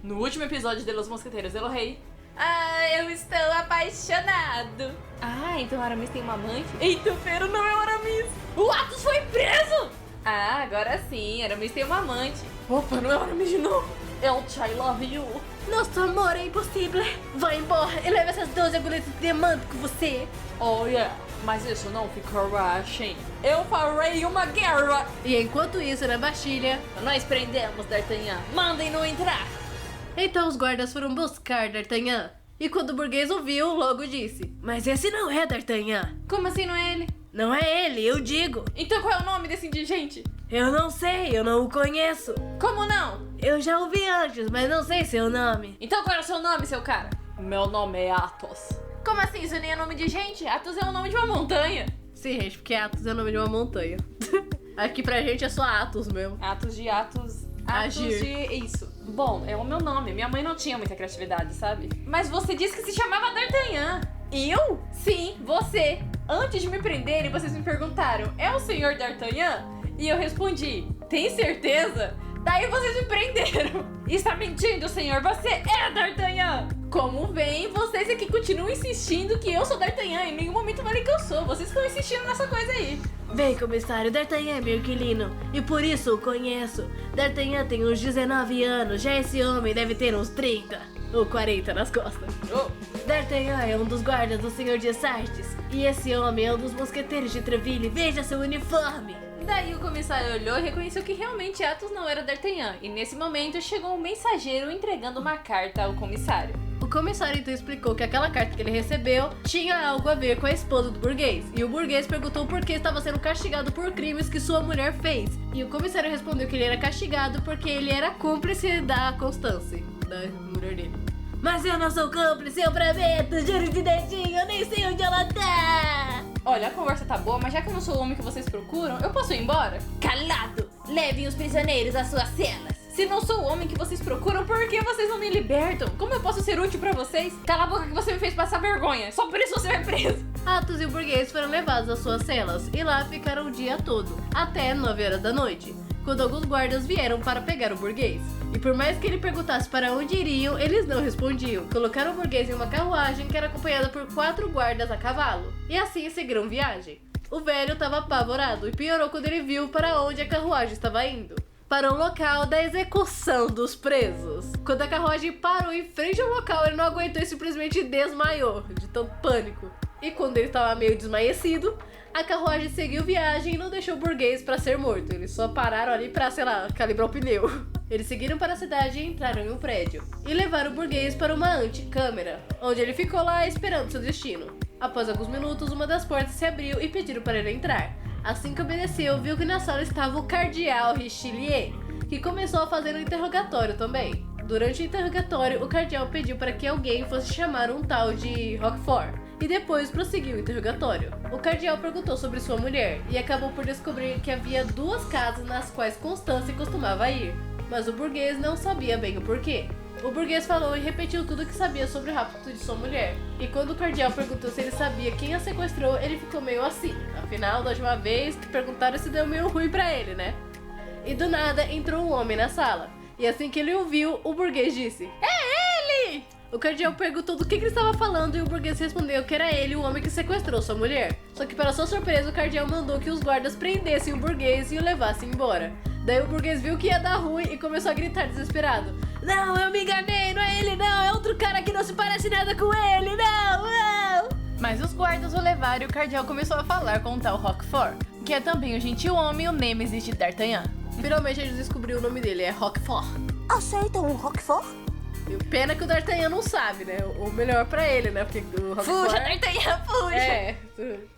No último episódio de Los Mosqueteiros del Rei. Ah, eu estou apaixonado. Ah, então Aramis tem uma amante? Eita, Fero não é o Aramis. O Athos foi preso! Ah, agora sim, Aramis tem uma amante. Opa, não é o Aramis de novo. É o I love you. Nosso amor é impossível. Vai embora e leva essas 12 agulhetas de diamante com você. Oh yeah, mas isso não ficará assim. Eu farei uma guerra. E enquanto isso, na Bastilha, nós prendemos D'Artagnan. Mandem-no entrar. Então os guardas foram buscar D'Artagnan. E quando o burguês ouviu, logo disse: mas esse não é D'Artagnan. Como assim não é ele? Não é ele, eu digo. Então qual é o nome desse indigente? Eu não sei, eu não o conheço. Como não? Eu já ouvi antes, mas não sei seu nome. Então qual é o seu nome, seu cara? Meu nome é Athos. Como assim? Isso nem é nome de gente? Athos é o nome de uma montanha. Sim, gente, porque Athos é o nome de uma montanha. Aqui pra gente é só Athos mesmo. Athos de Athos. Agir. De... Isso. Bom, é o meu nome. Minha mãe não tinha muita criatividade, sabe? Mas você disse que se chamava D'Artagnan. Eu? Sim, você. Antes de me prenderem, vocês me perguntaram: é o senhor D'Artagnan? E eu respondi: tem certeza? Daí vocês me prenderam. Está mentindo, senhor. Você é D'Artagnan. Como vem, vocês aqui continuam insistindo que eu sou D'Artagnan. Em nenhum momento falei que eu sou. Vocês estão insistindo nessa coisa aí. Bem, comissário, D'Artagnan é meu inquilino. E por isso o conheço. D'Artagnan tem uns 19 anos. Já esse homem deve ter uns 30 ou 40 nas costas. Oh. D'Artagnan é um dos guardas do senhor de Sartes. E esse homem é um dos mosqueteiros de Treville. Veja seu uniforme. Daí o comissário olhou e reconheceu que realmente Athos não era D'Artagnan. E nesse momento chegou um mensageiro entregando uma carta ao comissário. O comissário então explicou que aquela carta que ele recebeu tinha algo a ver com a esposa do burguês. E o burguês perguntou por que estava sendo castigado por crimes que sua mulher fez. E o comissário respondeu que ele era castigado porque ele era cúmplice da Constance, da mulher dele. Mas eu não sou cúmplice, eu prometo, juro de dedinho, eu nem sei onde ela tá. Olha, a conversa tá boa, mas já que eu não sou o homem que vocês procuram, eu posso ir embora? Calado! Levem os prisioneiros às suas celas. Se não sou o homem que vocês procuram, por que vocês não me libertam? Como eu posso ser útil pra vocês? Cala a boca que você me fez passar vergonha. Só por isso você vai preso. Athos e o burguês foram levados às suas celas e lá ficaram o dia todo, até 9 horas da noite, quando alguns guardas vieram para pegar o burguês. E por mais que ele perguntasse para onde iriam, eles não respondiam. Colocaram o burguês em uma carruagem que era acompanhada por 4 guardas a cavalo. E assim seguiram viagem. O velho estava apavorado e piorou quando ele viu para onde a carruagem estava indo. Para o local da execução dos presos. Quando a carruagem parou em frente ao local, ele não aguentou e simplesmente desmaiou, de tanto pânico. E quando ele estava meio desmaiecido, a carruagem seguiu viagem e não deixou o burguês para ser morto. Eles só pararam ali para, sei lá, calibrar o pneu. Eles seguiram para a cidade e entraram em um prédio. E levaram o burguês para uma anticâmara, onde ele ficou lá esperando seu destino. Após alguns minutos, uma das portas se abriu e pediram para ele entrar. Assim que obedeceu, viu que na sala estava o cardeal Richelieu, que começou a fazer um interrogatório também. Durante o interrogatório, o cardeal pediu para que alguém fosse chamar um tal de Roquefort, e depois prosseguiu o interrogatório. O cardeal perguntou sobre sua mulher, e acabou por descobrir que havia 2 casas nas quais Constance costumava ir, mas o burguês não sabia bem o porquê. O burguês falou e repetiu tudo o que sabia sobre o rapto de sua mulher. E quando o cardeal perguntou se ele sabia quem a sequestrou, ele ficou meio assim. Afinal, da última vez que perguntaram, se deu meio ruim pra ele, né? E do nada entrou um homem na sala. E assim que ele o viu, o burguês disse: é ele! O cardeal perguntou do que ele estava falando e o burguês respondeu que era ele o homem que sequestrou sua mulher. Só que para sua surpresa, o cardeal mandou que os guardas prendessem o burguês e o levassem embora. Daí o burguês viu que ia dar ruim e começou a gritar desesperado: não, eu me enganei, não é ele não, é outro cara que não se parece nada com ele, não! Mas os guardas o levaram e o cardeal começou a falar com o tal Roquefort, que é também o gentil homem e o nêmesis de D'Artagnan. Finalmente eles descobriram o nome dele, é Roquefort. Aceitam um Roquefort? Pena que o D'Artagnan não sabe, né? O melhor pra ele, né? Porque o Roquefort... Fuja, D'Artagnan, fuja! É.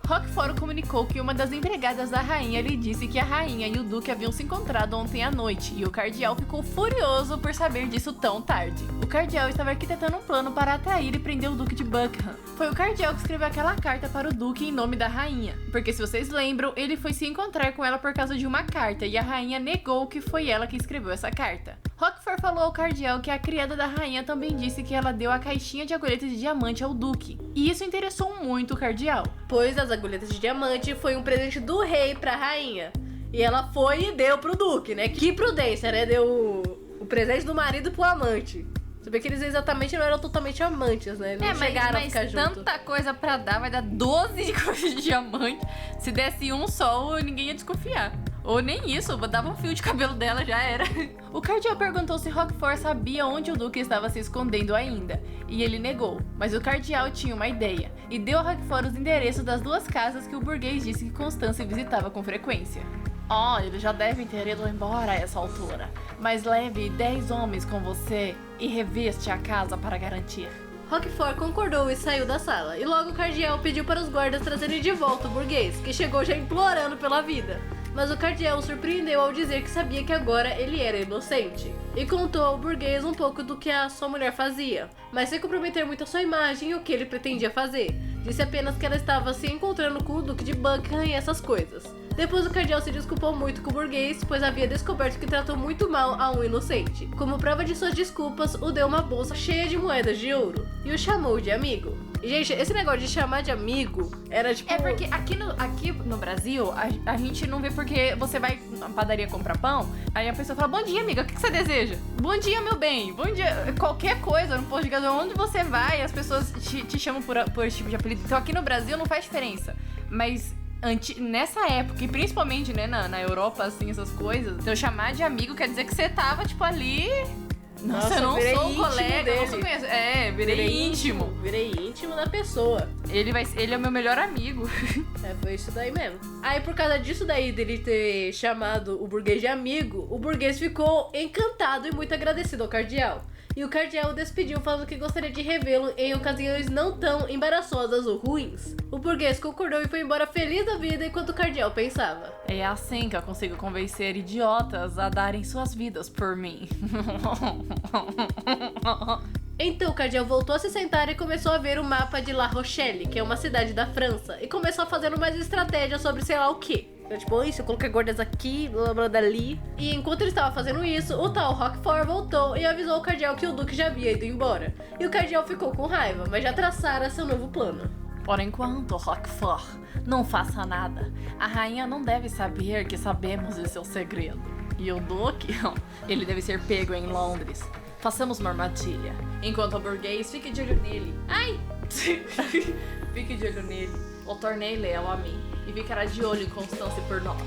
Roquefort comunicou que uma das empregadas da rainha lhe disse que a rainha e o duque haviam se encontrado ontem à noite, e o cardeal ficou furioso por saber disso tão tarde. O cardeal estava arquitetando um plano para atrair e prender o duque de Buckingham. Foi o cardeal que escreveu aquela carta para o duque em nome da rainha, porque se vocês lembram, ele foi se encontrar com ela por causa de uma carta, e a rainha negou que foi ela que escreveu essa carta. Roquefort falou ao cardeal que a criada da rainha também disse que ela deu a caixinha de agulhetas de diamante ao duque, e isso interessou muito o cardeal, pois as agulhetas de diamante foi um presente do rei pra rainha, e ela foi e deu pro duque, né? Que prudência, né? Deu o presente do marido pro amante. Você vê que eles exatamente não eram totalmente amantes, né? Eles não chegaram a ficar juntos. Tanta coisa pra dar, vai dar 12 coisas de diamante. Se desse um só, ninguém ia desconfiar. Ou nem isso, dava um fio de cabelo dela, já era. O cardeal perguntou se Roquefort sabia onde o duque estava se escondendo ainda, e ele negou. Mas o cardeal tinha uma ideia, e deu a Roquefort os endereços das 2 casas que o burguês disse que Constance visitava com frequência. Eles já devem ter ido embora a essa altura, mas leve 10 homens com você e reviste a casa para garantir. Roquefort concordou e saiu da sala, e logo o cardeal pediu para os guardas trazerem de volta o burguês, que chegou já implorando pela vida. Mas o cardeal o surpreendeu ao dizer que sabia que agora ele era inocente, e contou ao burguês um pouco do que a sua mulher fazia, mas sem comprometer muito a sua imagem e o que ele pretendia fazer. Disse apenas que ela estava se encontrando com o Duque de Buckingham e essas coisas. Depois o cardeal se desculpou muito com o burguês, pois havia descoberto que tratou muito mal a um inocente. Como prova de suas desculpas, o deu uma bolsa cheia de moedas de ouro e o chamou de amigo. E, gente, esse negócio de chamar de amigo era tipo... É porque aqui no Brasil, a gente não vê porque você vai na padaria comprar pão, aí a pessoa fala, bom dia, amiga, o que você deseja? Bom dia, meu bem, bom dia, qualquer coisa, no posto de gasolina, onde você vai, as pessoas te chamam por esse tipo de apelido. Então aqui no Brasil não faz diferença, mas... nessa época, e principalmente, né, na Europa, assim, essas coisas, então chamar de amigo quer dizer que você tava, tipo, ali... Nossa, eu não sou um colega, dele. eu não sou conheço. Virei íntimo. Virei íntimo da pessoa. Ele é o meu melhor amigo. Foi isso daí mesmo. Aí, por causa disso daí, dele ter chamado o burguês de amigo, o burguês ficou encantado e muito agradecido ao cardeal. E o cardeal o despediu falando que gostaria de revê-lo em ocasiões não tão embaraçosas ou ruins. O burguês concordou e foi embora feliz da vida enquanto o cardeal pensava. É assim que eu consigo convencer idiotas a darem suas vidas por mim. Então o cardeal voltou a se sentar e começou a ver o mapa de La Rochelle, que é uma cidade da França, e começou a fazer umas estratégias sobre sei lá o quê. Então, tipo, isso, eu coloquei guardas aqui, blá blá dali. E enquanto ele estava fazendo isso, o tal Roquefort voltou e avisou o cardeal que o duque já havia ido embora. E o cardeal ficou com raiva, mas já traçara seu novo plano. Por enquanto, Roquefort, não faça nada. A rainha não deve saber que sabemos de seu segredo. E o duque, ele deve ser pego em Londres. Façamos uma armadilha. Enquanto o burguês, fique de olho nele. Ai! Fique de olho nele. O tornei leal a mim. E ficará de olho em Constance por nós.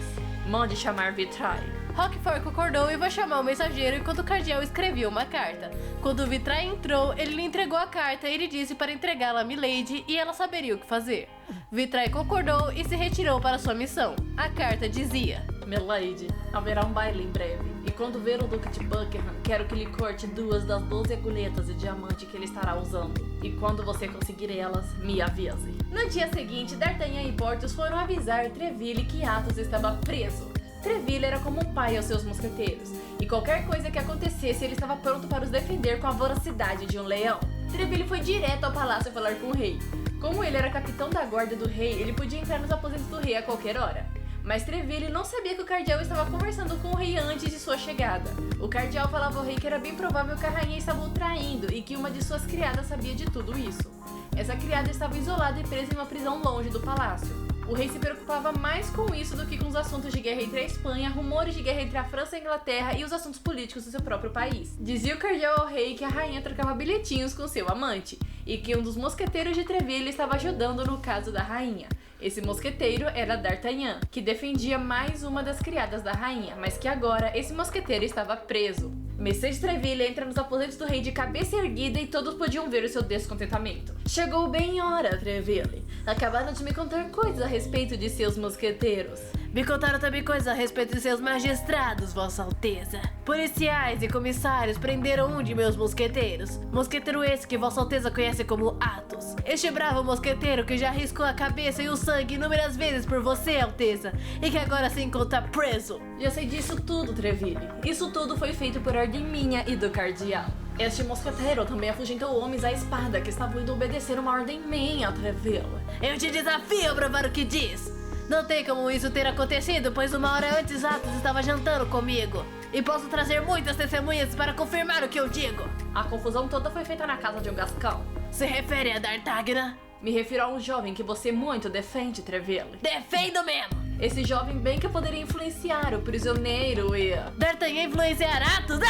Mande chamar Vitray. Roquefort concordou e vai chamar o mensageiro enquanto o cardeal escrevia uma carta. Quando o Vitray entrou, ele lhe entregou a carta e ele disse para entregá-la a Milady e ela saberia o que fazer. Vitray concordou e se retirou para sua missão. A carta dizia: Milady, haverá um baile em breve. E quando ver o Duque de Buckingham, quero que lhe corte 2 das 12 agulhetas de diamante que ele estará usando. E quando você conseguir elas, me avise. No dia seguinte, D'Artagnan e Porthos foram avisar Treville que Athos estava preso. Treville era como um pai aos seus mosqueteiros, e qualquer coisa que acontecesse, ele estava pronto para os defender com a voracidade de um leão. Treville foi direto ao palácio falar com o rei. Como ele era capitão da guarda do rei, ele podia entrar nos aposentos do rei a qualquer hora. Mas Treville não sabia que o cardeal estava conversando com o rei antes de sua chegada. O cardeal falava ao rei que era bem provável que a rainha estava o traindo e que uma de suas criadas sabia de tudo isso. Essa criada estava isolada e presa em uma prisão longe do palácio. O rei se preocupava mais com isso do que com os assuntos de guerra entre a Espanha, rumores de guerra entre a França e a Inglaterra e os assuntos políticos do seu próprio país. Dizia o cardeal ao rei que a rainha trocava bilhetinhos com seu amante e que um dos mosqueteiros de Treville estava ajudando no caso da rainha. Esse mosqueteiro era D'Artagnan, que defendia mais uma das criadas da rainha, mas que agora esse mosqueteiro estava preso. Messias de Treville entra nos aposentos do rei de cabeça erguida e todos podiam ver o seu descontentamento. Chegou bem em hora, Treville. Acabaram de me contar coisas a respeito de seus mosqueteiros. Me contaram também coisas a respeito de seus magistrados, Vossa Alteza. Policiais e comissários prenderam um de meus mosqueteiros. Mosqueteiro esse que Vossa Alteza conhece como Athos. Este bravo mosqueteiro que já arriscou a cabeça e o sangue inúmeras vezes por você, Alteza, e que agora se encontra preso. Já sei disso tudo, Treville. Isso tudo foi feito por ordem minha e do cardeal. Este mosqueteiro também afugentou homens à espada que estavam indo obedecer uma ordem minha, Treville. Eu te desafio a provar o que diz. Não tem como isso ter acontecido, pois uma hora antes Athos estava jantando comigo. E posso trazer muitas testemunhas para confirmar o que eu digo. A confusão toda foi feita na casa de um gascão. Se refere a D'Artagnan? Me refiro a um jovem que você muito defende, Treville. Defendo mesmo! Esse jovem bem que poderia influenciar o prisioneiro e... D'Artagnan influenciar Athos?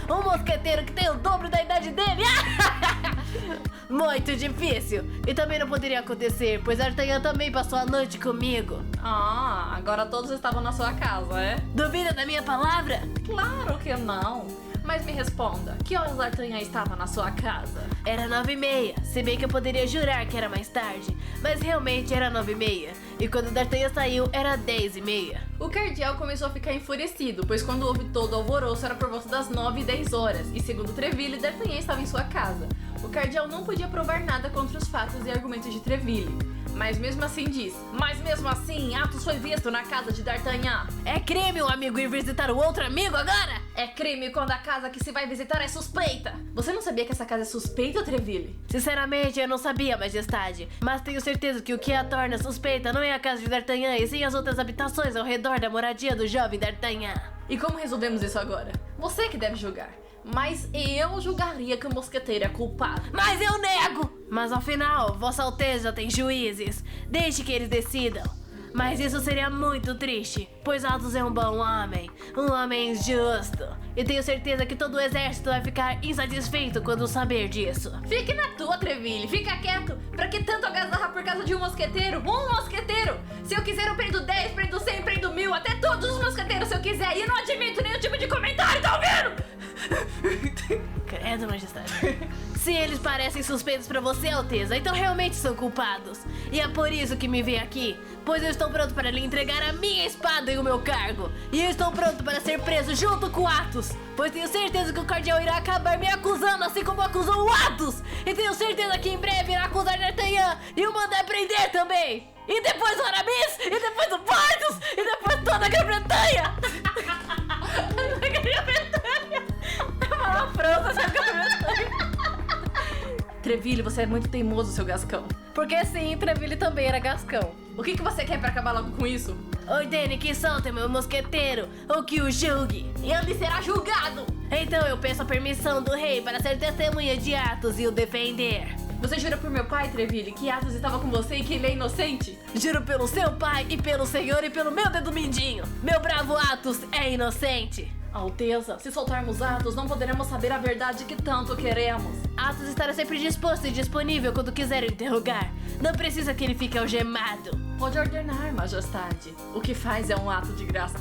Um mosqueteiro que tem o dobro da idade dele? Muito difícil. E também não poderia acontecer, pois D'Artagnan também passou a noite comigo. Ah, agora todos estavam na sua casa, é? Duvida da minha palavra? Claro que não. Mas me responda, que horas D'Artagnan estava na sua casa? Era 9h30, se bem que eu poderia jurar que era mais tarde, mas realmente era 9h30. E quando D'Artagnan saiu, era 10h30. O cardeal começou a ficar enfurecido, pois quando houve todo o alvoroço era por volta das 9 e 10 horas, e segundo Treville, D'Artagnan estava em sua casa. O cardeal não podia provar nada contra os fatos e argumentos de Treville, mas mesmo assim diz: mas mesmo assim, Athos foi visto na casa de D'Artagnan. É crime um amigo ir visitar o outro amigo agora? É crime quando a casa que se vai visitar é suspeita. Você não sabia que essa casa é suspeita, Treville? Sinceramente, eu não sabia, majestade. Mas tenho certeza que o que a torna suspeita não é a casa de D'Artagnan, e sim as outras habitações ao redor da moradia do jovem D'Artagnan. E como resolvemos isso agora? Você que deve julgar. Mas eu julgaria que o mosqueteiro é culpado. Mas eu nego! Mas afinal, Vossa Alteza tem juízes. Deixe que eles decidam. Mas isso seria muito triste, pois Athos é um bom homem, um homem justo. E tenho certeza que todo o exército vai ficar insatisfeito quando saber disso. Fique na tua, Treville, fica quieto. Pra que tanto algazarra por causa de um mosqueteiro? Um mosqueteiro! Se eu quiser eu prendo 10, prendo 100, prendo 1000, até todos os mosqueteiros se eu quiser. E eu não admito nenhum tipo de comentário, tá ouvindo? Credo, majestade. Se eles parecem suspeitos pra você, Alteza, então realmente são culpados. E é por isso que me vê aqui, pois eu estou pronto para lhe entregar a minha espada e o meu cargo. E eu estou pronto para ser preso junto com Athos, pois tenho certeza que o cardeal irá acabar me acusando, assim como acusou o Athos. E tenho certeza que em breve irá acusar D'Artagnan e o mandar prender também. E depois o Aramis, e depois o Porthos, e depois toda a Grã-Bretanha. A Grã-Bretanha! A França, a Grã-Bretanha! Treville, você é muito teimoso, seu gascão. Porque sim, Treville também era gascão. O que você quer pra acabar logo com isso? Ordene que solte meu mosqueteiro, ou que o julgue. E ele será julgado! Então eu peço a permissão do rei para ser testemunha de Athos e o defender. Você jura por meu pai, Treville, que Athos estava com você e que ele é inocente? Juro pelo seu pai e pelo senhor e pelo meu dedo mindinho. Meu bravo Athos é inocente. Alteza, se soltarmos Athos, não poderemos saber a verdade que tanto queremos. Athos estará sempre disposto e disponível quando quiser interrogar. Não precisa que ele fique algemado. Pode ordenar, majestade. O que faz é um ato de graça.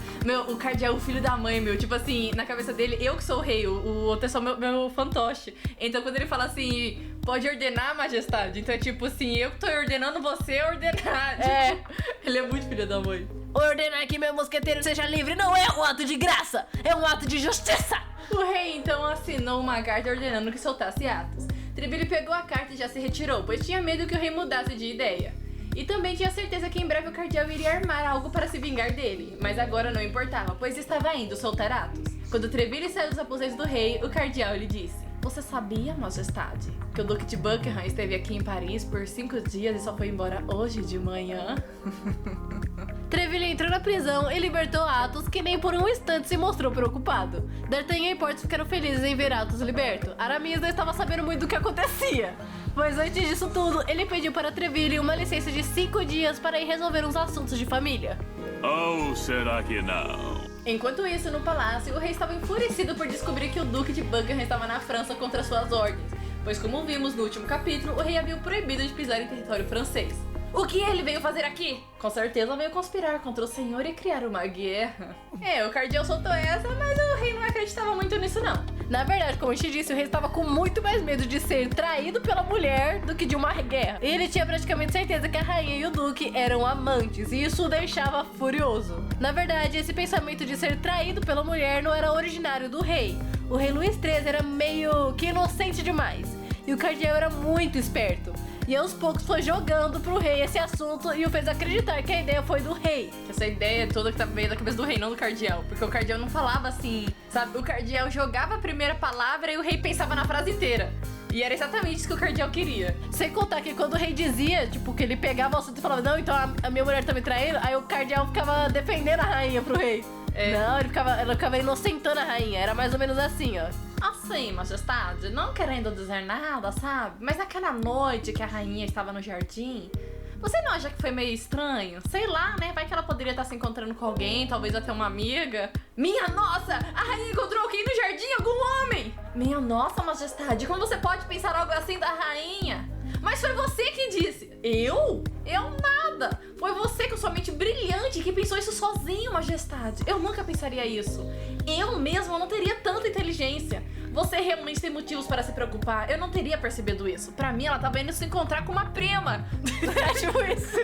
O cardeal é o filho da mãe, meu. Tipo assim, na cabeça dele, eu que sou o rei. O outro é só meu fantoche. Então quando ele fala assim, pode ordenar, majestade. Então é tipo assim, eu que tô ordenando você a ordenar. É. Tipo, ele é muito filho da mãe. Ordenar que meu mosqueteiro seja livre não é um ato de graça, é um ato de justiça. O rei então assinou uma carta ordenando que soltasse Athos. Treville pegou a carta e já se retirou, pois tinha medo que o rei mudasse de ideia. E também tinha certeza que em breve o cardeal iria armar algo para se vingar dele, mas agora não importava, pois estava indo soltar Athos. Quando Treville saiu dos aposentos do rei, o cardeal lhe disse: você sabia, majestade, que o Duque de Buckingham esteve aqui em Paris por 5 dias e só foi embora hoje de manhã? Treville entrou na prisão e libertou Athos, que nem por um instante se mostrou preocupado. D'Artagnan e Porthos ficaram felizes em ver Athos liberto. Aramis não estava sabendo muito do que acontecia, pois antes disso tudo, ele pediu para Treville uma licença de 5 dias para ir resolver uns assuntos de família. Ou será que não? Enquanto isso, no palácio, o rei estava enfurecido por descobrir que o Duque de Buckingham estava na França contra suas ordens, pois como vimos no último capítulo, o rei havia o proibido de pisar em território francês. O que ele veio fazer aqui? Com certeza veio conspirar contra o senhor e criar uma guerra. O cardeal soltou essa, mas o rei não acreditava muito nisso não. Na verdade, como eu te disse, o rei estava com muito mais medo de ser traído pela mulher do que de uma guerra. Ele tinha praticamente certeza que a rainha e o duque eram amantes, e isso o deixava furioso. Na verdade, esse pensamento de ser traído pela mulher não era originário do rei. O rei Luís XIII era meio que inocente demais, e o cardeal era muito esperto. E aos poucos foi jogando pro rei esse assunto e o fez acreditar que a ideia foi do rei. Essa ideia toda que tá meio da cabeça do rei, não do cardeal. Porque o cardeal não falava assim, sabe? O cardeal jogava a primeira palavra e o rei pensava na frase inteira. E era exatamente isso que o cardeal queria. Sem contar que quando o rei dizia, tipo, que ele pegava o assunto e falava, não, então a minha mulher tá me traindo, aí o cardeal ficava defendendo a rainha pro rei. Não, ela ficava inocentando a rainha, era mais ou menos assim, ó. Assim, majestade, não querendo dizer nada, sabe? Mas naquela noite que a rainha estava no jardim, Você não acha que foi meio estranho? Sei lá, né? Vai que ela poderia estar se encontrando com alguém, talvez até uma amiga. Minha nossa! A rainha encontrou alguém no jardim, algum homem! Minha nossa, majestade, como você pode pensar algo assim da rainha? Mas foi você que disse. Eu? Eu nada. Foi você com sua mente brilhante que pensou isso sozinho, majestade. Eu nunca pensaria isso. Eu mesmo não teria tanta inteligência. Você realmente tem motivos para se preocupar. Eu não teria percebido isso. Pra mim, ela tava indo se encontrar com uma prima. Era tipo isso.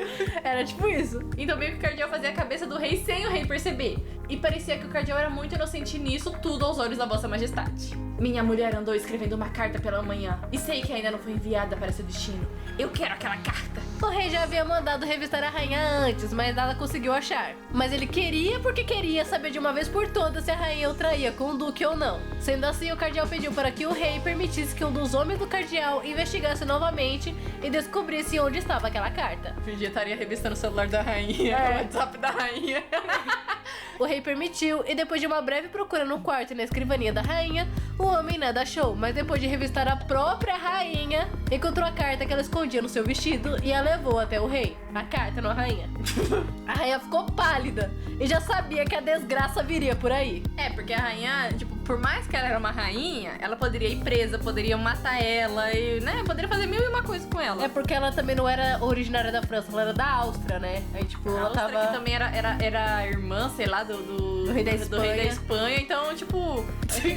Era tipo isso. Então meio que o cardeal fazia a cabeça do rei sem o rei perceber. E parecia que o cardeal era muito inocente nisso, tudo aos olhos da vossa majestade. Minha mulher andou escrevendo uma carta pela manhã e sei que ainda não foi enviada para seu destino. Eu quero aquela carta. O rei já havia mandado revistar a rainha antes, mas nada conseguiu achar. Mas ele queria porque queria saber de uma vez por todas se a rainha o traía com o duque ou não. Sendo assim, o cardeal pediu para que o rei permitisse que um dos homens do cardeal investigasse novamente e descobrisse onde estava aquela carta. Fingia estaria revistando o celular da rainha, o WhatsApp da rainha. O rei permitiu, e depois de uma breve procura no quarto e na escrivaninha da rainha, o homem nada achou, mas depois de revistar a própria rainha, encontrou a carta que ela escondia no seu vestido e a levou até o rei. A carta, não a rainha. A rainha ficou pálida e já sabia que a desgraça viria por aí. É, porque a rainha, tipo, por mais que ela era uma rainha, ela poderia ir presa, poderia matar ela e, né, poderia fazer mil e uma coisa com ela. É porque ela também não era originária da França, ela era da Áustria, né? Aí, tipo, A ela Áustria tava... que também era irmã, sei lá, do rei da Espanha, então, tipo...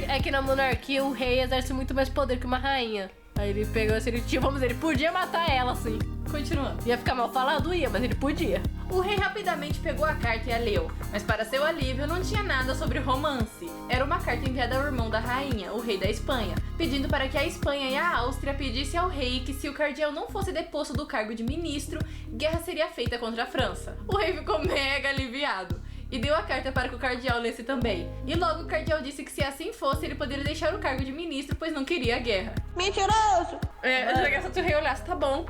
É que na monarquia o rei exerce muito mais poder que uma rainha. Aí ele pegou esse tipo, vamos dizer, ele podia matar ela, assim. Continuando. Ia ficar mal falado? Ia, mas ele podia. O rei rapidamente pegou a carta e a leu, mas para seu alívio não tinha nada sobre romance. Era uma carta enviada ao irmão da rainha, o rei da Espanha, pedindo para que a Espanha e a Áustria pedissem ao rei que se o cardeal não fosse deposto do cargo de ministro, guerra seria feita contra a França. O rei ficou mega aliviado e deu a carta para que o cardeal lesse também. E logo o cardeal disse que se assim fosse, ele poderia deixar o cargo de ministro, pois não queria a guerra. Mentiroso! Eu já queria que o rei olhasse, tá bom.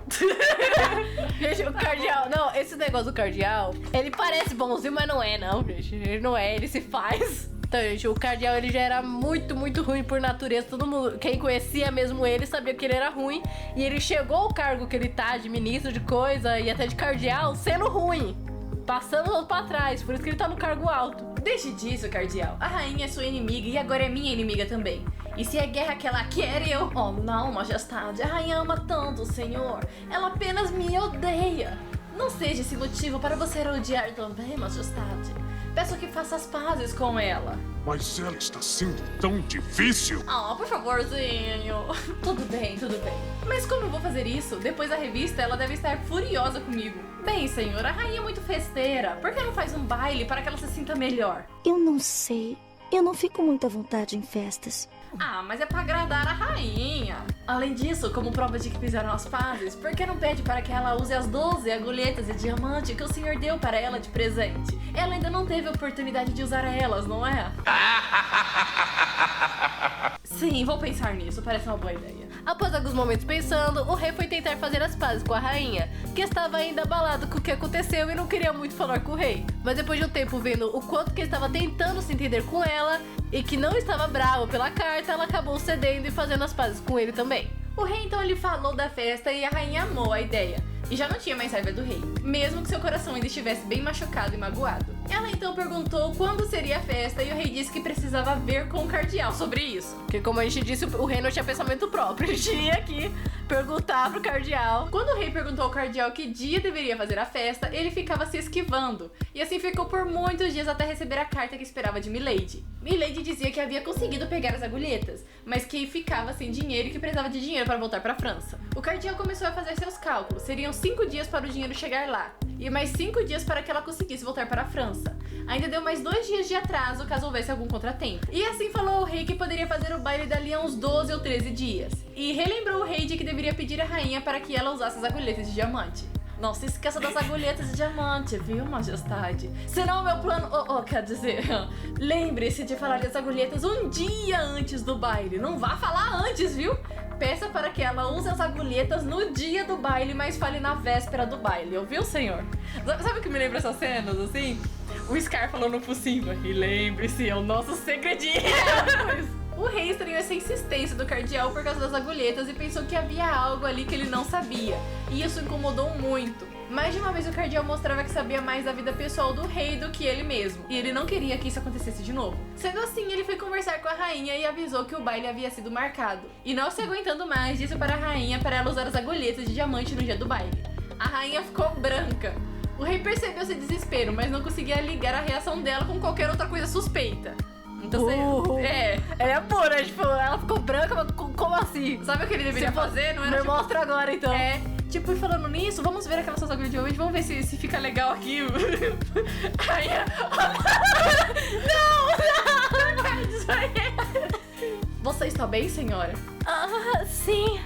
Gente, o cardeal... Não, esse negócio do cardeal, ele parece bonzinho, mas não é, não, gente. Ele não é, ele se faz. Então, gente, o cardeal, ele já era muito, muito ruim por natureza. Todo mundo, quem conhecia mesmo ele, sabia que ele era ruim. E ele chegou ao cargo que ele tá, de ministro de coisa e até de cardeal, sendo ruim. Passando os outros pra trás, por isso que ele tá no cargo alto. Deixe disso, cardeal. A rainha é sua inimiga e agora é minha inimiga também. E se é guerra que ela quer, eu... Oh, não, majestade. A rainha ama tanto o senhor. Ela apenas me odeia. Não seja esse motivo para você odiar também, majestade. Peço que faça as pazes com ela. Mas ela está sendo tão difícil. Ah, por favorzinho. Tudo bem, tudo bem. Mas como eu vou fazer isso? Depois da revista, ela deve estar furiosa comigo. Bem, senhor, a rainha é muito festeira. Por que não faz um baile para que ela se sinta melhor? Eu não sei. Eu não fico muito à vontade em festas. Ah, mas é pra agradar a rainha. Além disso, como prova de que fizeram as pazes, por que não pede para que ela use as 12 agulhetas de diamante que o senhor deu para ela de presente? Ela ainda não teve a oportunidade de usar elas, não é? Sim, vou pensar nisso, parece uma boa ideia. Após alguns momentos pensando, o rei foi tentar fazer as pazes com a rainha, que estava ainda abalado com o que aconteceu e não queria muito falar com o rei. Mas depois de um tempo vendo o quanto que ele estava tentando se entender com ela e que não estava bravo pela carta, ela acabou cedendo e fazendo as pazes com ele também. O rei então lhe falou da festa e a rainha amou a ideia. E já não tinha mais raiva do rei, mesmo que seu coração ainda estivesse bem machucado e magoado. Ela então perguntou quando seria a festa e o rei disse que precisava ver com o cardeal sobre isso. Porque como a gente disse, o rei não tinha pensamento próprio, ele tinha que perguntar pro cardeal. Quando o rei perguntou ao cardeal que dia deveria fazer a festa, ele ficava se esquivando. E assim ficou por muitos dias até receber a carta que esperava de Milady. Milady dizia que havia conseguido pegar as agulhetas, mas que ficava sem dinheiro e que precisava de dinheiro para voltar para a França. O cardeal começou a fazer seus cálculos. Seriam 5 dias para o dinheiro chegar lá, e mais 5 dias para que ela conseguisse voltar para a França. Ainda deu mais 2 dias de atraso caso houvesse algum contratempo. E assim falou ao rei que poderia fazer o baile dali a uns 12 ou 13 dias. E relembrou o rei de que deveria pedir à rainha para que ela usasse as agulhetas de diamante. Não se esqueça das agulhetas de diamante, viu, majestade? Senão o meu plano... quer dizer... Lembre-se de falar das agulhetas um dia antes do baile. Não vá falar antes, viu? Peça para que ela use as agulhetas no dia do baile, mas fale na véspera do baile, ouviu, senhor? Sabe o que me lembra essas cenas, assim? O Scar falando pro Simba. E lembre-se, é o nosso segredinho. O rei estranhou essa insistência do cardeal por causa das agulhetas e pensou que havia algo ali que ele não sabia, e isso incomodou muito. Mais de uma vez o cardeal mostrava que sabia mais da vida pessoal do rei do que ele mesmo, e ele não queria que isso acontecesse de novo. Sendo assim, ele foi conversar com a rainha e avisou que o baile havia sido marcado. E não se aguentando mais, disse para a rainha para ela usar as agulhetas de diamante no dia do baile. A rainha ficou branca. O rei percebeu seu desespero, mas não conseguia ligar a reação dela com qualquer outra coisa suspeita. Então Ela é boa, né? Tipo, ela ficou branca, mas como assim? Sabe o que ele deveria fazer? Não era Me mostra agora, então. Tipo, e falando nisso, vamos ver aquelas suas agulhas de diamante, vamos ver se fica legal aqui. Aí, não! Você está bem, senhora? Sim.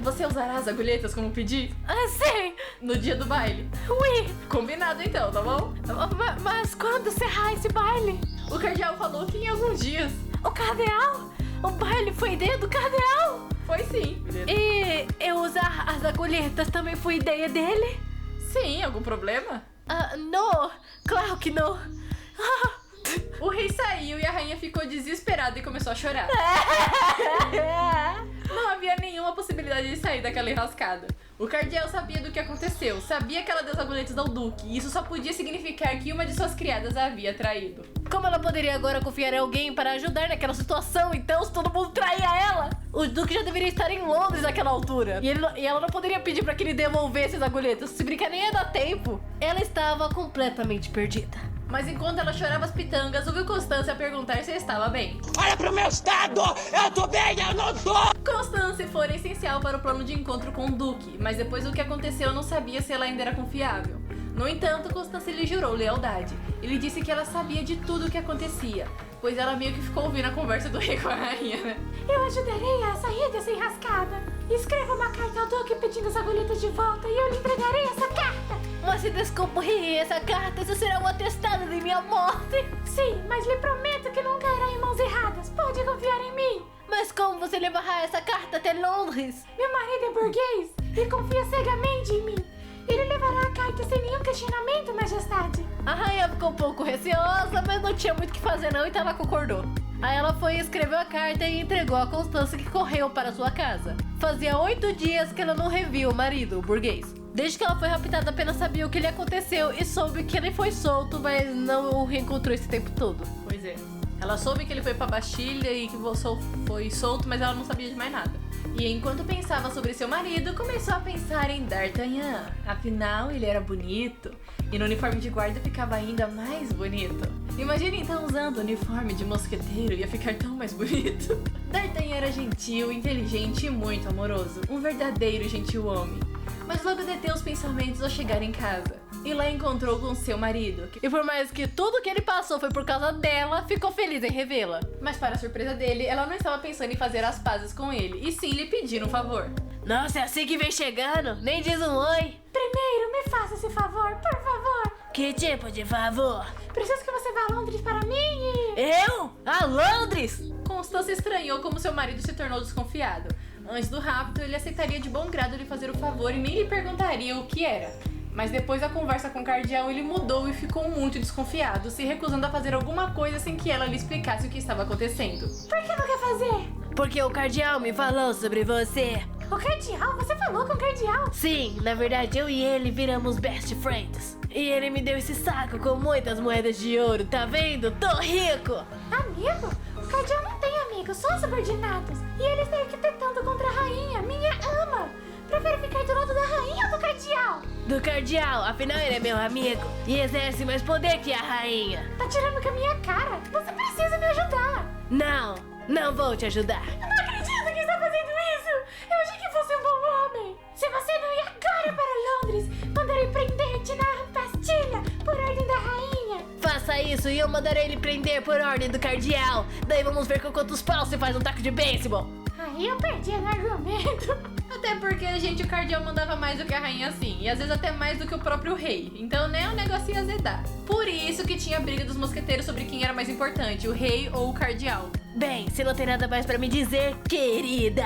Você usará as agulhetas como pedi? Sim. No dia do baile? Ui. Combinado então, tá bom? Mas quando será esse baile? O cardeal falou que em alguns dias. O cardeal? O baile foi ideia do cardeal? Foi sim. E eu usar as agulhetas também foi ideia dele? Sim, algum problema? Não, claro que não. O rei saiu e a rainha ficou desesperada e começou a chorar. Não havia nenhuma possibilidade de sair daquela enrascada. O cardeal sabia do que aconteceu, sabia que ela deu as agulhetas ao duque, e isso só podia significar que uma de suas criadas a havia traído. Como ela poderia agora confiar em alguém para ajudar naquela situação, então, se todo mundo traía ela? O duque já deveria estar em Londres naquela altura. E ela não poderia pedir para que ele devolvesse as agulhetas. Se brincar, nem ia dar tempo. Ela estava completamente perdida. Mas enquanto ela chorava as pitangas, ouviu Constância perguntar se estava bem. Olha pro meu estado! Eu tô bem, eu não tô! Constância fora essencial para o plano de encontro com o duque, mas depois do que aconteceu não sabia se ela ainda era confiável. No entanto, Constância lhe jurou lealdade. Ele disse que ela sabia de tudo o que acontecia, pois ela meio que ficou ouvindo a conversa do rei com a rainha, né? Eu ajudarei a sair dessa enrascada. Escreva uma carta ao duque pedindo as agulhetas de volta e eu lhe entregarei essa carta. Mas se descobrir essa carta, isso será um atestado de minha morte. Sim, mas lhe prometo que nunca irá em mãos erradas. Pode confiar em mim. Mas como você levará essa carta até Londres? Meu marido é burguês e confia cegamente em mim. Ele levará a carta sem nenhum questionamento, majestade. A rainha ficou um pouco receosa, mas não tinha muito o que fazer não, então ela concordou. Aí ela foi e escreveu a carta e entregou a Constância, que correu para sua casa. Fazia 8 dias que ela não revia o marido, o burguês. Desde que ela foi raptada, apenas sabia o que lhe aconteceu e soube que ele foi solto, mas não o reencontrou esse tempo todo. Pois é. Ela soube que ele foi pra Bastilha e que foi solto, mas ela não sabia de mais nada. E enquanto pensava sobre seu marido, começou a pensar em D'Artagnan. Afinal, ele era bonito. E no uniforme de guarda ficava ainda mais bonito. Imagina então usando o uniforme de mosqueteiro, ia ficar tão mais bonito. D'Artagnan era gentil, inteligente e muito amoroso. Um verdadeiro gentil homem. Mas logo deteu os pensamentos ao chegar em casa. E lá encontrou com seu marido. E por mais que tudo que ele passou foi por causa dela, ficou feliz em revê-la. Mas para a surpresa dele, ela não estava pensando em fazer as pazes com ele, e sim lhe pedir um favor. Nossa, é assim que vem chegando? Nem diz um oi. Primeiro, me faça esse favor, por favor. Que tipo de favor? Preciso que você vá a Londres para mim e... Eu? A Londres? Constância estranhou como seu marido se tornou desconfiado. Antes do rapto, ele aceitaria de bom grado lhe fazer o favor e nem lhe perguntaria o que era. Mas depois da conversa com o cardeal, ele mudou e ficou muito desconfiado, se recusando a fazer alguma coisa sem que ela lhe explicasse o que estava acontecendo. Por que não quer fazer? Porque o cardeal me falou sobre você. O cardeal? Você falou com o cardeal? Sim, na verdade eu e ele viramos best friends. E ele me deu esse saco com muitas moedas de ouro, tá vendo? Tô rico! Amigo? O cardeal não tem amigos, só subordinados. E ele está arquitetando contra a rainha, minha ama. Prefere ficar do lado da rainha ou do cardeal? Do cardeal, afinal ele é meu amigo. E exerce mais poder que a rainha. Tá tirando com a minha cara. Você precisa me ajudar. Não vou te ajudar. Eu não acredito que está fazendo isso. Eu achei que fosse um bom homem. Se você não ir agora para Londres, mandarei prender-te na Bastilha por ordem da rainha. Faça isso e eu mandarei ele prender por ordem do cardeal. Daí vamos ver com quantos paus você faz um taco de beisebol. Aí eu perdi no argumento. Até porque, gente, o cardeal mandava mais do que a rainha assim, e às vezes até mais do que o próprio rei. Então, né, o negócio ia azedar. Por isso que tinha briga dos mosqueteiros sobre quem era mais importante, o rei ou o cardeal. Bem, se não tem nada mais pra me dizer, querida,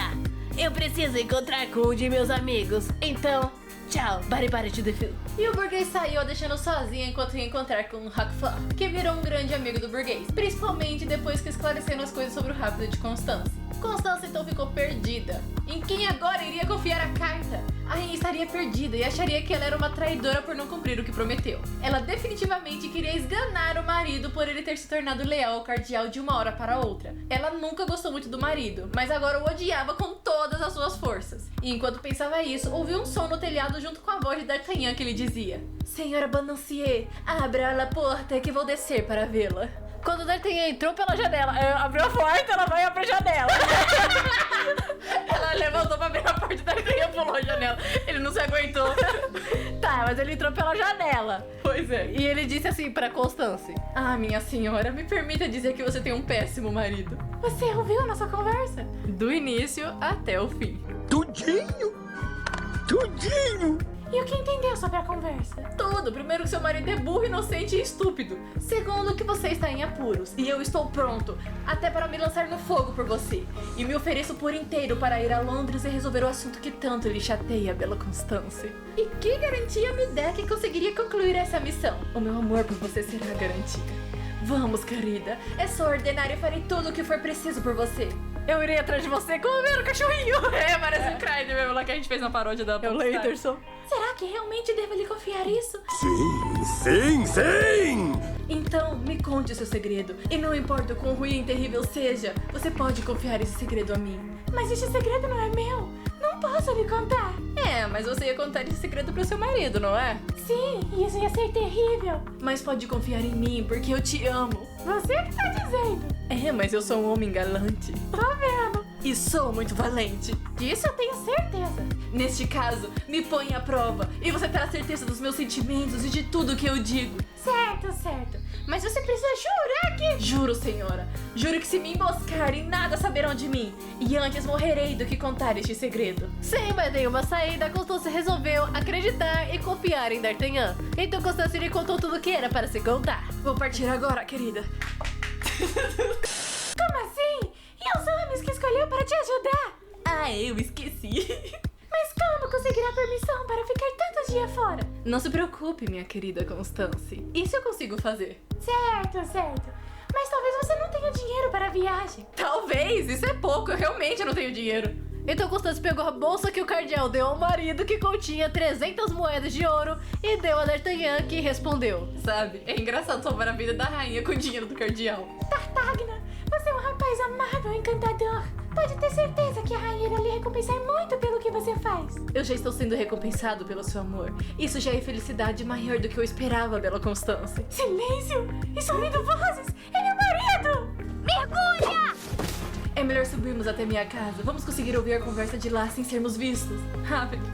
eu preciso encontrar com um de meus amigos. Então, Tchau, bari to the field. E o burguês saiu deixando sozinha enquanto ia encontrar com o Roquefort, que virou um grande amigo do burguês, principalmente depois que esclareceram as coisas sobre o rápido de Constance. Constance então ficou perdida. Em quem agora iria confiar a carta? A rainha estaria perdida e acharia que ela era uma traidora por não cumprir o que prometeu. Ela definitivamente queria esganar o marido por ele ter se tornado leal ao cardeal de uma hora para outra. Ela nunca gostou muito do marido, mas agora o odiava com todas as suas forças. E enquanto pensava isso, ouviu um som no telhado junto com a voz de D'Artagnan que lhe dizia: Senhora Bonacieux, abra a porta que vou descer para vê-la. Quando D'Artagnan entrou pela janela, abriu a porta, ela vai abrir a janela. Ela levantou pra abrir a porta e D'Artagnan pulou a janela. Ele não se aguentou. Tá, mas ele entrou pela janela. Pois é. E ele disse assim pra Constance: Ah, minha senhora, me permita dizer que você tem um péssimo marido. Você ouviu a nossa conversa? Do início até o fim. Tudinho! Tudinho! E o que entendeu sobre a conversa? Tudo. Primeiro, que seu marido é burro, inocente e estúpido. Segundo, que você está em apuros. E eu estou pronto, até para me lançar no fogo por você. E me ofereço por inteiro para ir a Londres e resolver o assunto que tanto lhe chateia, bela Constance. E que garantia me dá que conseguiria concluir essa missão? O meu amor por você será garantia. Vamos, querida. É só ordenar e farei tudo o que for preciso por você. Eu irei atrás de você como o cachorrinho. Parece um Cryder mesmo lá que a gente fez na paródia da Leiterson. Será que realmente devo lhe confiar isso? Sim! Então, me conte o seu segredo. E não importa o quão ruim e terrível seja, você pode confiar esse segredo a mim. Mas esse segredo não é meu. Não posso lhe contar. Mas você ia contar esse segredo pro seu marido, não é? Sim, isso ia ser terrível. Mas pode confiar em mim, porque eu te amo. Você que tá dizendo. Mas eu sou um homem galante. Tô vendo. E sou muito valente. Disso eu tenho certeza. Neste caso, me põe à prova e você terá certeza dos meus sentimentos e de tudo que eu digo. Certo. Mas você precisa jurar que... Juro, senhora. Juro que se me emboscarem, nada saberão de mim. E antes morrerei do que contar este segredo. Sem mais nenhuma saída, Constance resolveu acreditar e confiar em D'Artagnan. Então Constance lhe contou tudo o que era para se contar. Vou partir agora, querida. Como assim? E os homens que escolheu para te ajudar? Eu esqueci. Mas como conseguirá permissão para ficar tantos dias fora? Não se preocupe, minha querida Constance. Isso eu consigo fazer. Certo. Mas talvez você não tenha dinheiro para a viagem. Talvez, isso é pouco, eu realmente não tenho dinheiro. Então Constance pegou a bolsa que o cardeal deu ao marido, que continha 300 moedas de ouro, e deu a D'Artagnan, que respondeu. Sabe, é engraçado salvar a vida da rainha com o dinheiro do cardeal. D'Artagnan, você é um rapaz amável e encantador. Pode ter certeza que a rainha irá lhe recompensar muito pelo que você faz. Eu já estou sendo recompensado pelo seu amor. Isso já é felicidade maior do que eu esperava, bela Constance. Silêncio! Estou ouvindo vozes! É meu marido! Mergulha! É melhor subirmos até minha casa. Vamos conseguir ouvir a conversa de lá sem sermos vistos. Rápido.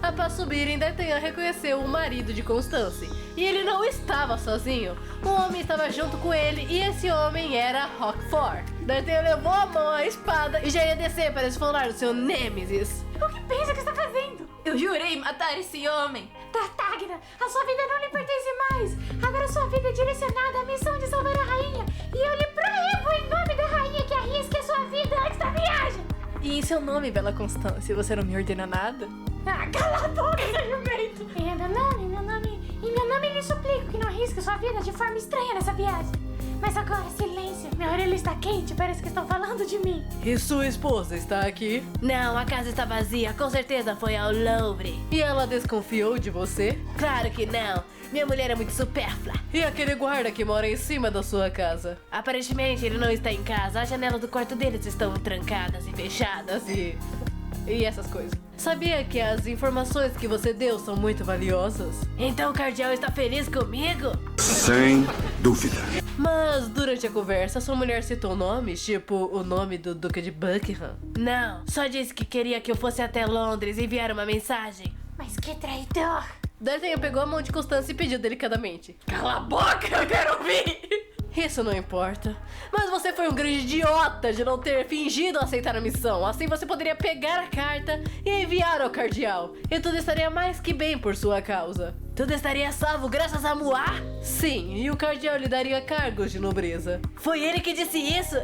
Após subirem, D'Artagnan reconheceu o marido de Constance. E ele não estava sozinho. Um homem estava junto com ele e esse homem era Roquefort. D'Artagnan levou a mão à espada e já ia descer para esfolar o seu nêmesis. O que pensa que está fazendo? Eu jurei matar esse homem. D'Artagnan, a sua vida não lhe pertence mais. Agora sua vida é direcionada à missão de salvar a rainha. E eu lhe proíbo em nome da rainha que arrisque a sua vida antes da viagem. E em seu nome, bela Constance, você não me ordena nada? Cala a boca, jumento! Em meu nome lhe suplico que não arrisque sua vida de forma estranha nessa viagem. Mas agora, silêncio, minha orelha está quente, parece que estão falando de mim. E sua esposa está aqui? Não, a casa está vazia, com certeza foi ao Louvre. E ela desconfiou de você? Claro que não, minha mulher é muito supérflua. E aquele guarda que mora em cima da sua casa? Aparentemente ele não está em casa, as janelas do quarto deles estão trancadas e fechadas e essas coisas. Sabia que as informações que você deu são muito valiosas? Então o cardeal está feliz comigo? Sem dúvida. Mas durante a conversa, sua mulher citou nomes, tipo o nome do Duque de Buckingham? Não, só disse que queria que eu fosse até Londres e enviar uma mensagem. Mas que traidor! D'Artagnan pegou a mão de Constance e pediu delicadamente: Cala a boca, eu quero ouvir! Isso não importa. Mas você foi um grande idiota de não ter fingido aceitar a missão. Assim você poderia pegar a carta e enviar ao cardeal. E tudo estaria mais que bem por sua causa. Tudo estaria salvo graças a Moá? Sim, e o cardeal lhe daria cargos de nobreza. Foi ele que disse isso?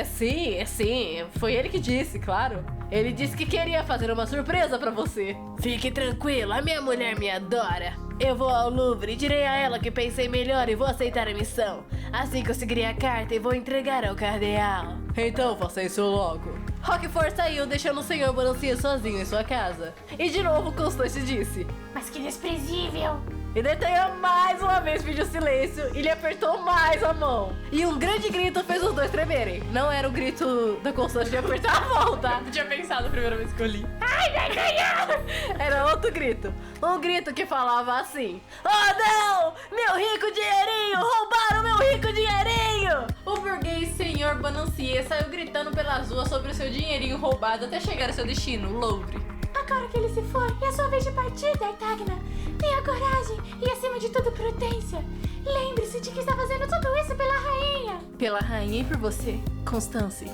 Sim. Foi ele que disse, claro. Ele disse que queria fazer uma surpresa pra você. Fique tranquilo, a minha mulher me adora. Eu vou ao Louvre e direi a ela que pensei melhor e vou aceitar a missão. Assim conseguirei a carta e vou entregar ao cardeal. Então faça isso logo. Roquefort saiu, deixando o senhor Balancia sozinho em sua casa. E de novo Constance disse: Mas que desprezível! E D'Artagnan mais uma vez pediu silêncio e lhe apertou mais a mão. E um grande grito fez os dois tremerem. Não era o grito da Constance de apertar a mão, tá? Eu tinha pensado a primeira vez que eu li. Ai, D'Artagnan! Era outro grito. Um grito que falava assim: Oh não! Meu rico dinheirinho! Roubaram meu rico dinheirinho! O burguês senhor Balancier saiu gritando pelas ruas sobre o seu dinheirinho roubado até chegar ao seu destino, o Louvre. Agora que ele se foi, é a sua vez de partir, D'Artagnan. Tenha coragem e, acima de tudo, prudência. Lembre-se de que está fazendo tudo isso pela rainha. Pela rainha e por você, Constance.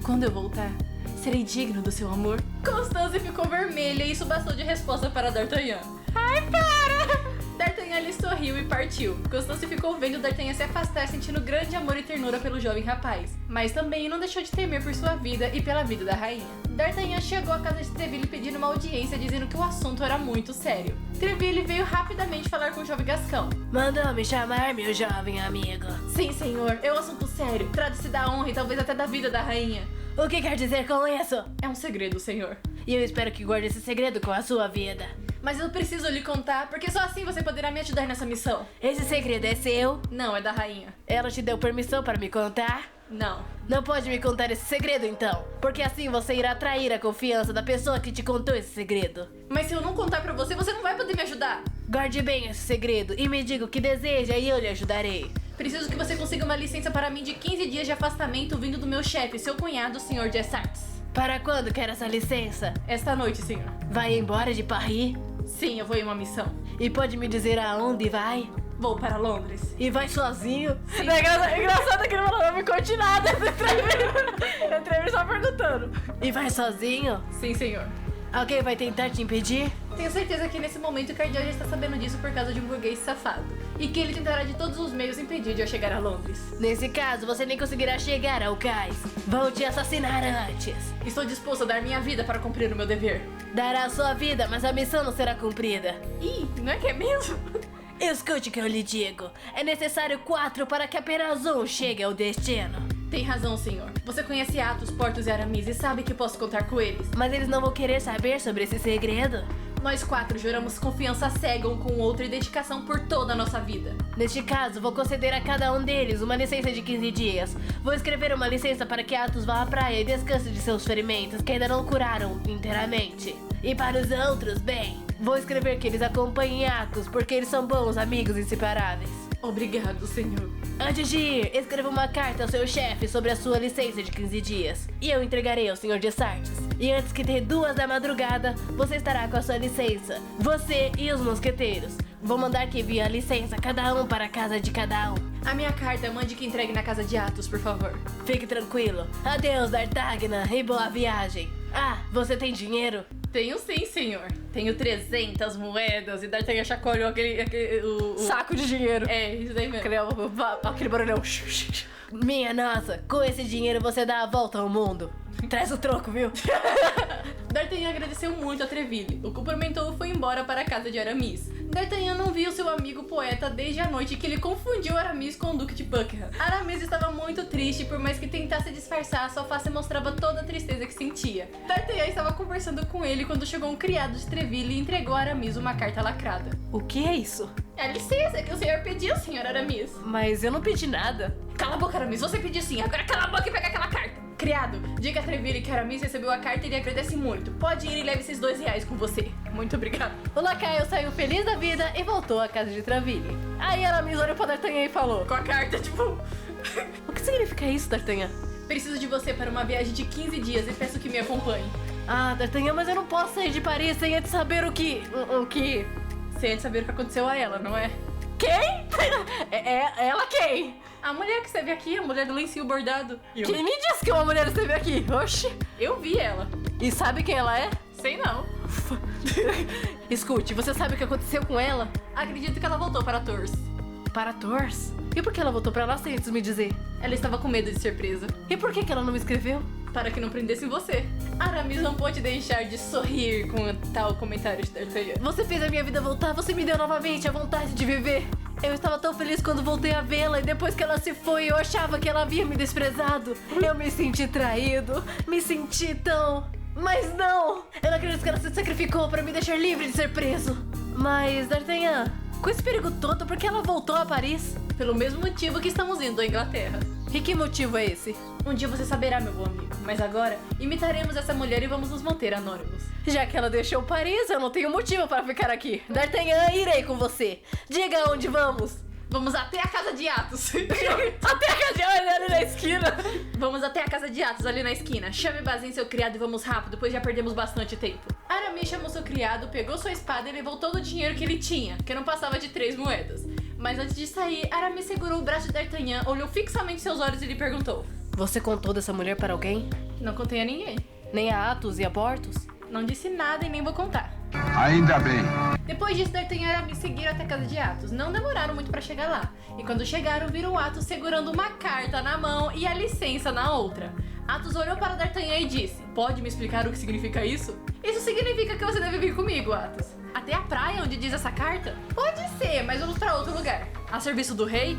Quando eu voltar, serei digno do seu amor. Constance ficou vermelha e isso bastou de resposta para D'Artagnan. Ai, para! D'Artagnan lhe sorriu e partiu. Constance ficou vendo D'Artagnan se afastar, sentindo grande amor e ternura pelo jovem rapaz. Mas também não deixou de temer por sua vida e pela vida da rainha. D'Artagnan chegou à casa de Treville pedindo uma audiência, dizendo que o assunto era muito sério. Treville veio rapidamente falar com o jovem Gascão. Mandou me chamar, meu jovem amigo. Sim, senhor, é um assunto sério. Trata-se da honra e talvez até da vida da rainha. O que quer dizer com isso? É um segredo, senhor. E eu espero que guarde esse segredo com a sua vida. Mas eu preciso lhe contar, porque só assim você poderá me ajudar nessa missão. Esse segredo é seu? Não, é da rainha. Ela te deu permissão para me contar? Não. Não pode me contar esse segredo, então. Porque assim você irá atrair a confiança da pessoa que te contou esse segredo. Mas se eu não contar pra você, você não vai poder me ajudar. Guarde bem esse segredo e me diga o que deseja e eu lhe ajudarei. Preciso que você consiga uma licença para mim de 15 dias de afastamento vindo do meu chefe, seu cunhado, o Sr. Dessarts. Para quando quer essa licença? Esta noite, senhor. Vai embora de Paris? Sim, eu vou em uma missão. E pode me dizer aonde vai? Vou para Londres. E vai sozinho? Sim. É engraçado que ele não me conte nada. Eu tremi só perguntando. E vai sozinho? Sim, senhor. Alguém vai tentar te impedir? Tenho certeza que nesse momento o cardeal já está sabendo disso por causa de um burguês safado. E que ele tentará de todos os meios impedir de eu chegar a Londres. Nesse caso, você nem conseguirá chegar ao cais. Vão te assassinar antes. Estou disposto a dar minha vida para cumprir o meu dever. Dará a sua vida, mas a missão não será cumprida. Ih, não é que é mesmo? Escute o que eu lhe digo. É necessário 4 para que apenas um chegue ao destino. Tem razão, senhor. Você conhece Athos, Porthos e Aramis e sabe que posso contar com eles. Mas eles não vão querer saber sobre esse segredo? Nós 4 juramos confiança cega um com o outro e dedicação por toda a nossa vida. Neste caso, vou conceder a cada um deles uma licença de 15 dias. Vou escrever uma licença para que Athos vá à praia e descanse de seus ferimentos, que ainda não curaram inteiramente. E para os outros, bem, vou escrever que eles acompanhem Athos, porque eles são bons amigos inseparáveis. Obrigado, senhor. Antes de ir, escreva uma carta ao seu chefe sobre a sua licença de 15 dias. E eu entregarei ao Sr. Dessartes. E antes que dê 2 da madrugada, você estará com a sua licença. Você e os mosqueteiros. Vou mandar que envie a licença, cada um para a casa de cada um. A minha carta, mande que entregue na casa de Athos, por favor. Fique tranquilo. Adeus, D'Artagnan, e boa viagem. Ah, você tem dinheiro? Tenho sim, senhor. Tenho 300 moedas e D'Artagnan chacoalhou o Saco de dinheiro. É, isso daí mesmo. Aquele barulhão. Minha nossa, com esse dinheiro você dá a volta ao mundo. Traz o troco, viu? D'Artagnan agradeceu muito a Treville, o cumprimentou e foi embora para a casa de Aramis. D'Artagnan não viu seu amigo poeta desde a noite que ele confundiu Aramis com o Duque de Buckingham. Aramis estava muito triste e por mais que tentasse disfarçar, sua face mostrava toda a tristeza que sentia. D'Artagnan estava conversando com ele quando chegou um criado de Treville e entregou a Aramis uma carta lacrada. O que é isso? É a licença que o senhor pediu, senhor Aramis. Mas eu não pedi nada. Cala a boca, Aramis, você pediu sim, agora cala a boca e pega aquela carta. Criado, diga a Treville que Aramis recebeu a carta e ele agradece muito. Pode ir e leve esses R$2 com você. Muito obrigado. O lacaio saiu feliz da vida e voltou à casa de Treville. Aí Aramis olhou pra D'Artagnan e falou: Com a carta, tipo... O que significa isso, D'Artagnan? Preciso de você para uma viagem de 15 dias e peço que me acompanhe. Ah, D'Artagnan, mas eu não posso sair de Paris sem antes saber o que... O que? Sem antes saber o que aconteceu a ela, não é? Quem? Ela quem? A mulher que esteve aqui, a mulher do lencinho bordado. Quem me disse que uma mulher esteve aqui? Oxi. Eu vi ela. E sabe quem ela é? Sei não. Ufa. Escute, você sabe o que aconteceu com ela? Acredito que ela voltou para Tours. Para Tours? E por que ela voltou pra lá sem antes me dizer? Ela estava com medo de ser presa. E por que ela não me escreveu? Para que não prendessem você. Aramis não pode deixar de sorrir com tal comentário de D'Artagnan. Você fez a minha vida voltar, você me deu novamente a vontade de viver. Eu estava tão feliz quando voltei a vê-la e depois que ela se foi, eu achava que ela havia me desprezado. Eu me senti traído, me senti tão... Mas não! Eu não acredito que ela se sacrificou pra me deixar livre de ser preso. Mas, D'Artagnan, com esse perigo todo, por que ela voltou a Paris? Pelo mesmo motivo que estamos indo à Inglaterra. E que motivo é esse? Um dia você saberá, meu bom amigo. Mas agora, imitaremos essa mulher e vamos nos manter anônimos. Já que ela deixou Paris, eu não tenho motivo para ficar aqui. D'Artagnan, irei com você. Diga onde vamos. Vamos até a casa de Athos. Até a casa de ali na esquina. Vamos até a casa de Athos ali na esquina. Chame Bazin, seu criado, e vamos rápido, pois já perdemos bastante tempo. Aramis chamou seu criado, pegou sua espada e levou todo o dinheiro que ele tinha, que não passava de 3 moedas. Mas antes de sair, Aramis segurou o braço de D'Artagnan, olhou fixamente seus olhos e lhe perguntou: Você contou dessa mulher para alguém? Não contei a ninguém. Nem a Athos e a Porthos? Não disse nada e nem vou contar. Ainda bem. Depois disso, D'Artagnan e Aramis seguiram até a casa de Athos. Não demoraram muito pra chegar lá. E quando chegaram, viram Athos segurando uma carta na mão e a licença na outra. Athos olhou para D'Artagnan e disse: Pode me explicar o que significa isso? Isso significa que você deve vir comigo, Athos. Até a praia onde diz essa carta? Pode ser, mas vamos pra outro lugar. A serviço do rei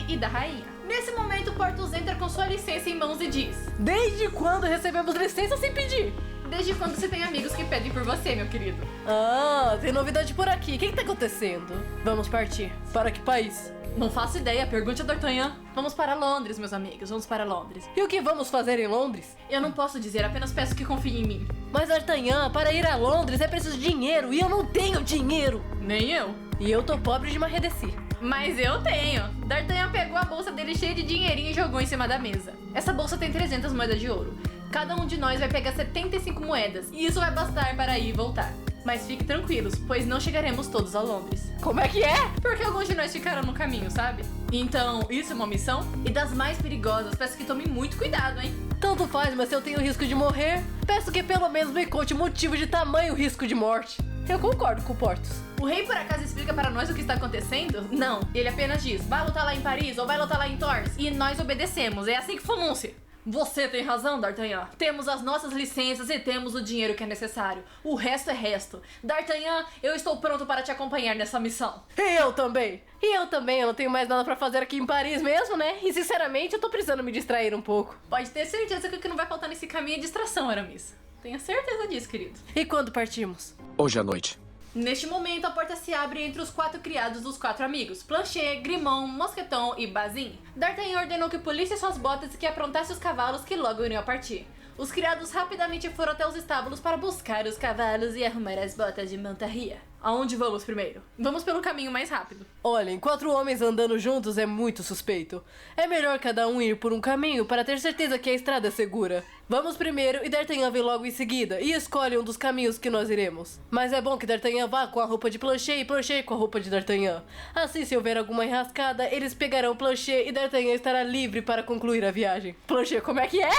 e da rainha. Nesse momento, Porthos entra com sua licença em mãos e diz: Desde quando recebemos licença sem pedir? Desde quando você tem amigos que pedem por você, meu querido? Ah, tem novidade por aqui. O que tá acontecendo? Vamos partir. Para que país? Não faço ideia, pergunte a D'Artagnan. Vamos para Londres, meus amigos, vamos para Londres. E o que vamos fazer em Londres? Eu não posso dizer, apenas peço que confie em mim. Mas, D'Artagnan, para ir a Londres é preciso dinheiro e eu não tenho dinheiro. Nem eu. E eu tô pobre de Marredeci. Mas eu tenho. D'Artagnan pegou a bolsa dele cheia de dinheirinho e jogou em cima da mesa. Essa bolsa tem 300 moedas de ouro. Cada um de nós vai pegar 75 moedas e isso vai bastar para ir e voltar. Mas fique tranquilos, pois não chegaremos todos a Londres. Como é que é? Porque alguns de nós ficaram no caminho, sabe? Então, isso é uma missão? E das mais perigosas, peço que tome muito cuidado, hein? Tanto faz, mas se eu tenho risco de morrer, peço que pelo menos me conte o motivo de tamanho risco de morte. Eu concordo com o Porthos. O rei por acaso explica para nós o que está acontecendo? Não, ele apenas diz: vai lutar lá em Paris ou vai lutar lá em Tours. E nós obedecemos, é assim que funciona. Você tem razão, D'Artagnan. Temos as nossas licenças e temos o dinheiro que é necessário. O resto é resto. D'Artagnan, eu estou pronto para te acompanhar nessa missão. E eu também. Eu não tenho mais nada pra fazer aqui em Paris mesmo, né? E sinceramente, eu tô precisando me distrair um pouco. Pode ter certeza que o que não vai faltar nesse caminho é distração, Aramis. Tenha certeza disso, querido. E quando partimos? Hoje à noite. Neste momento, a porta se abre entre os 4 criados dos 4 amigos, Planchet, Grimaud, Mosqueton e Bazin. D'Artagnan ordenou que polisse suas botas e que aprontasse os cavalos que logo iriam partir. Os criados rapidamente foram até os estábulos para buscar os cavalos e arrumar as botas de montaria. Aonde vamos primeiro? Vamos pelo caminho mais rápido. Olhem, 4 homens andando juntos é muito suspeito. É melhor cada um ir por um caminho para ter certeza que a estrada é segura. Vamos primeiro e D'Artagnan vem logo em seguida e escolhe um dos caminhos que nós iremos. Mas é bom que D'Artagnan vá com a roupa de Planchet e Planchet com a roupa de D'Artagnan. Assim, se houver alguma enrascada, eles pegarão Planchet e D'Artagnan estará livre para concluir a viagem. Planchet, como é que é?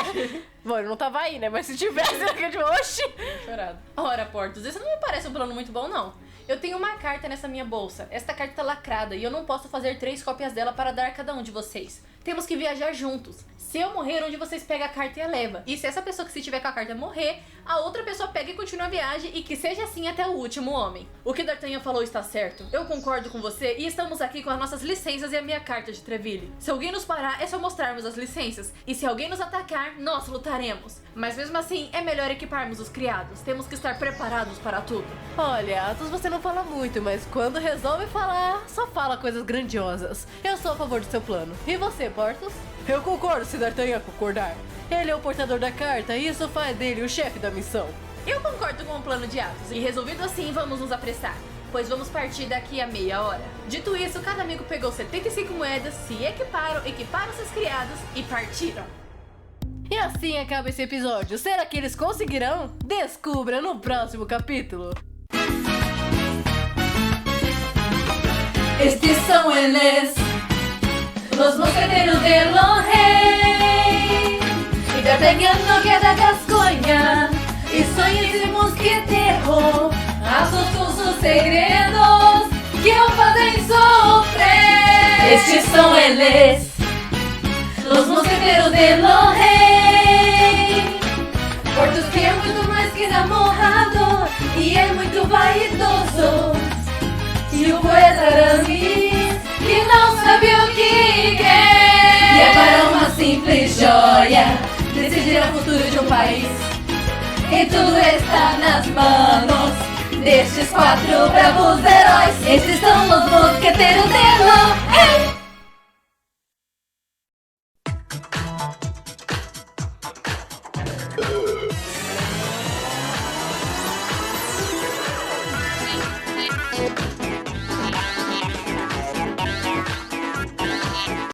Bom, ele não tava aí, né? Mas se tivesse, eu ia oxi! Chorado. Ora, Porthos, isso não me parece um plano muito bom, não. Eu tenho uma carta nessa minha bolsa. Esta carta tá lacrada e eu não posso fazer 3 cópias dela para dar a cada um de vocês. Temos que viajar juntos. Se eu morrer, um de vocês pega a carta e a leva. E se essa pessoa que se tiver com a carta morrer, a outra pessoa pega e continua a viagem e que seja assim até o último homem. O que D'Artagnan falou está certo. Eu concordo com você e estamos aqui com as nossas licenças e a minha carta de Treville. Se alguém nos parar, é só mostrarmos as licenças. E se alguém nos atacar, nós lutaremos. Mas mesmo assim, é melhor equiparmos os criados. Temos que estar preparados para tudo. Olha, Athos, você não fala muito, mas quando resolve falar, só fala coisas grandiosas. Eu sou a favor do seu plano. E você, Porthos? Eu concordo se D'Artagnan concordar. Ele é o portador da carta e isso faz dele o chefe da missão. Eu concordo com o plano de Athos e resolvido assim, vamos nos apressar, pois vamos partir daqui a meia hora. Dito isso, cada amigo pegou 75 moedas, se equiparam seus criados e partiram. E assim acaba esse episódio. Será que eles conseguirão? Descubra no próximo capítulo. Estes são eles, los mosqueteros de los rey. Y D'Artagnan no queda Gascoña, y soy ese mosquetero. segredos que o fazem sofrer. Estes são eles, os mosqueteiros de los Rey. Portos que é muito mais que namorado e é muito vaidoso. E o poeta Aramis, que não sabe o que quer. E é para uma simples joia decidir o futuro de um país. E tudo está nas manos destes 4 bravos heróis. Estes são os mosqueteiros de los Rey.